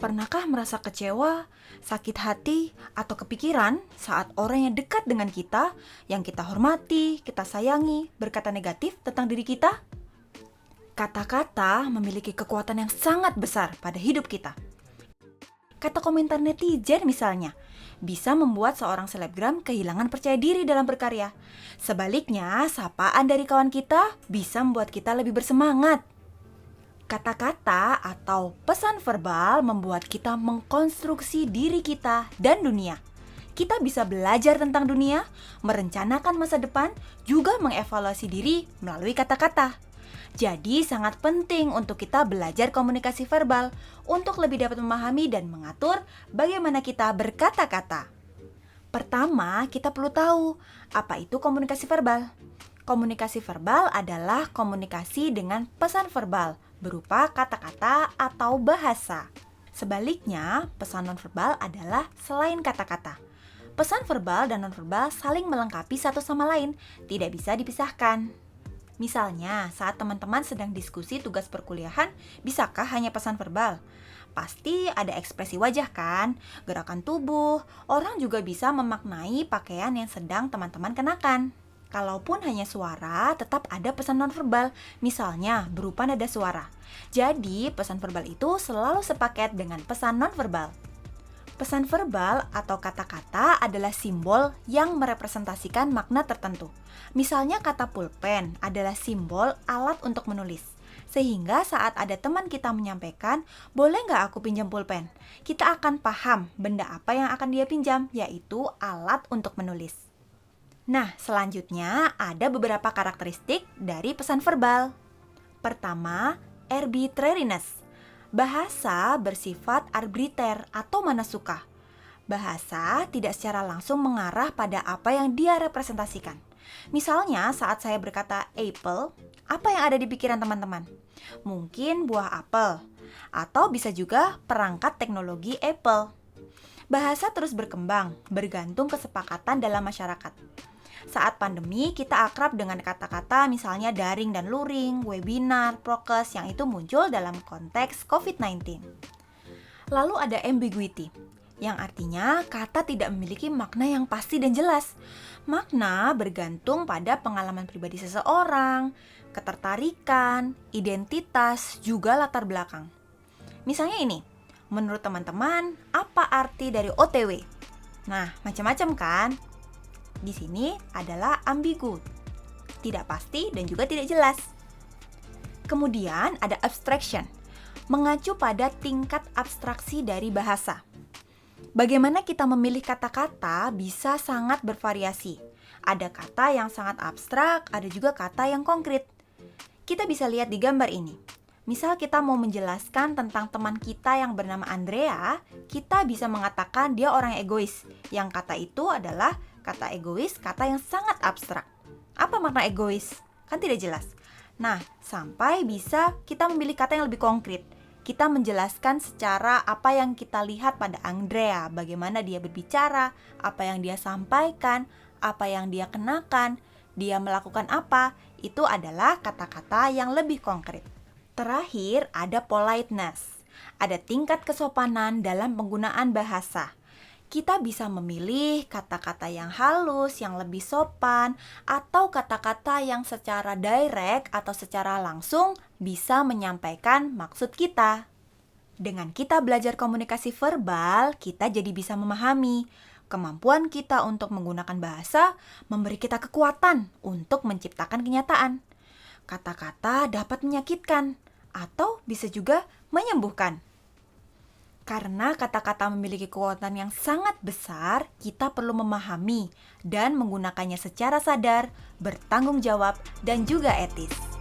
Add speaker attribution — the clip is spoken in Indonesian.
Speaker 1: Pernahkah merasa kecewa, sakit hati, atau kepikiran saat orang yang dekat dengan kita, yang kita hormati, kita sayangi, berkata negatif tentang diri kita? Kata-kata memiliki kekuatan yang sangat besar pada hidup kita. Kata komentar netizen misalnya, bisa membuat seorang selebgram kehilangan percaya diri dalam berkarya. Sebaliknya, sapaan dari kawan kita bisa membuat kita lebih bersemangat. Kata-kata atau pesan verbal membuat kita mengkonstruksi diri kita dan dunia. Kita bisa belajar tentang dunia, merencanakan masa depan, juga mengevaluasi diri melalui kata-kata. Jadi sangat penting untuk kita belajar komunikasi verbal untuk lebih dapat memahami dan mengatur bagaimana kita berkata-kata. Pertama, kita perlu tahu apa itu komunikasi verbal. Komunikasi verbal adalah komunikasi dengan pesan verbal berupa kata-kata atau bahasa. Sebaliknya, pesan nonverbal adalah selain kata-kata. Pesan verbal dan nonverbal saling melengkapi satu sama lain, tidak bisa dipisahkan. Misalnya, saat teman-teman sedang diskusi tugas perkuliahan, bisakah hanya pesan verbal? Pasti ada ekspresi wajah kan, gerakan tubuh, orang juga bisa memaknai pakaian yang sedang teman-teman kenakan. Kalaupun hanya suara, tetap ada pesan nonverbal, misalnya berupa nada suara. Jadi, pesan verbal itu selalu sepaket dengan pesan nonverbal. Pesan verbal atau kata-kata adalah simbol yang merepresentasikan makna tertentu. Misalnya kata pulpen adalah simbol alat untuk menulis. Sehingga saat ada teman kita menyampaikan, boleh nggak aku pinjam pulpen? Kita akan paham benda apa yang akan dia pinjam, yaitu alat untuk menulis. Nah, selanjutnya ada beberapa karakteristik dari pesan verbal. Pertama, arbitrariness. Bahasa bersifat arbitrter atau mana suka. Bahasa tidak secara langsung mengarah pada apa yang dia representasikan. Misalnya saat saya berkata apple, apa yang ada di pikiran teman-teman? Mungkin buah apel, atau bisa juga perangkat teknologi Apple. Bahasa terus berkembang, bergantung kesepakatan dalam masyarakat. Saat pandemi, kita akrab dengan kata-kata misalnya daring dan luring, webinar, prokes yang itu muncul dalam konteks COVID-19. Lalu ada ambiguity, yang artinya kata tidak memiliki makna yang pasti dan jelas. Makna bergantung pada pengalaman pribadi seseorang, ketertarikan, identitas, juga latar belakang. Misalnya ini, menurut teman-teman, apa arti dari OTW? Nah, macam-macam kan? Di sini adalah ambigu, tidak pasti dan juga tidak jelas. Kemudian ada abstraction, mengacu pada tingkat abstraksi dari bahasa. Bagaimana kita memilih kata-kata bisa sangat bervariasi. Ada kata yang sangat abstrak, ada juga kata yang konkret. Kita bisa lihat di gambar ini. Misal kita mau menjelaskan tentang teman kita yang bernama Andrea, kita bisa mengatakan dia orang yang egois. Yang kata itu adalah kata egois, kata yang sangat abstrak. Apa makna egois? Kan tidak jelas. Nah, sampai bisa kita memilih kata yang lebih konkret. Kita menjelaskan secara apa yang kita lihat pada Andrea, bagaimana dia berbicara, apa yang dia sampaikan, apa yang dia kenakan, dia melakukan apa, itu adalah kata-kata yang lebih konkret. Terakhir, ada politeness. Ada tingkat kesopanan dalam penggunaan bahasa. Kita bisa memilih kata-kata yang halus, yang lebih sopan, atau kata-kata yang secara direct atau secara langsung bisa menyampaikan maksud kita. Dengan kita belajar komunikasi verbal, kita jadi bisa memahami. Kemampuan kita untuk menggunakan bahasa memberi kita kekuatan untuk menciptakan kenyataan. Kata-kata dapat menyakitkan atau bisa juga menyembuhkan. Karena kata-kata memiliki kekuatan yang sangat besar, kita perlu memahami dan menggunakannya secara sadar, bertanggung jawab, dan juga etis.